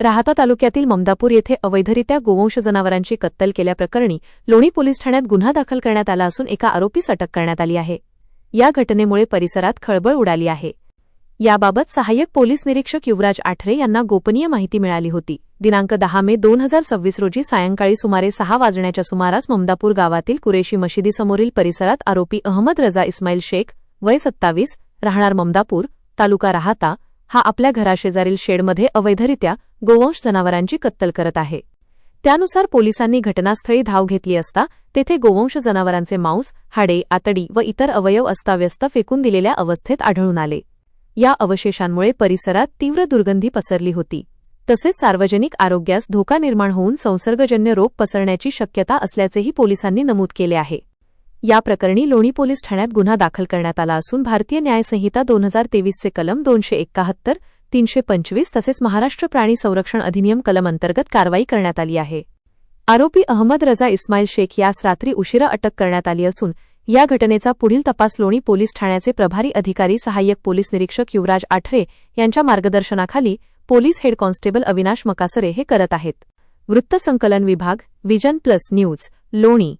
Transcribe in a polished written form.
राहाता तालुक्यातील ममदापूर येथे अवैधरित्या गोवंश जनावरांची कत्तल केल्याप्रकरणी लोणी पोलीस ठाण्यात गुन्हा दाखल करण्यात आला असून एका आरोपीस अटक करण्यात आली आहे। या घटनेमुळे परिसरात खळबळ उडाली आहे। याबाबत सहाय्यक पोलीस निरीक्षक युवराज आठरे यांना गोपनीय माहिती मिळाली होती। दिनांक 10 मे 2026 रोजी सायंकाळी सुमारे 6 वाजण्याच्या सुमारास ममदापूर गावातील कुरेशी मशिदीसमोरील परिसरात आरोपी अहमद रजा इस्माईल शेख वय 27 राहणार ममदापूर तालुका राहाता हा आपल्या घराशेजारील शेडमध्ये अवैधरित्या गोवंश जनावरांची कत्तल करत आहे। त्यानुसार पोलिसांनी घटनास्थळी धाव घेतली असता तेथे गोवंश जनावरांचे मांस, हाडे, आतडी व इतर अवयव अस्ताव्यस्त फेकून दिलेल्या अवस्थेत आढळून आले। या अवशेषांमुळे परिसरात तीव्र दुर्गंधी पसरली होती। तसेच सार्वजनिक आरोग्यास धोका निर्माण होऊन संसर्गजन्य रोग पसरण्याची शक्यता असल्याचेही पोलिसांनी नमूद केले आहे। या प्रकरणी लोणी पोलीस ठाण्यात गुन्हा दाखल करण्यात आला असून भारतीय न्याय संहिता 2023 चे कलम 271, 325 तसेच महाराष्ट्र प्राणी संरक्षण अधिनियम कलम अंतर्गत कारवाई करण्यात आली आहे। आरोपी अहमद रजा इस्माईल शेख यास रात्री उशिरा अटक करण्यात आली असून या घटनेचा पुढील तपास लोणी पोलीस ठाण्याचे प्रभारी अधिकारी सहाय्यक पोलीस निरीक्षक युवराज आठरे यांच्या मार्गदर्शनाखाली police head constable Avinash Makasare हे करत आहेत। वृत्तसंकलन विभाग, विजन प्लस न्यूज, लोणी।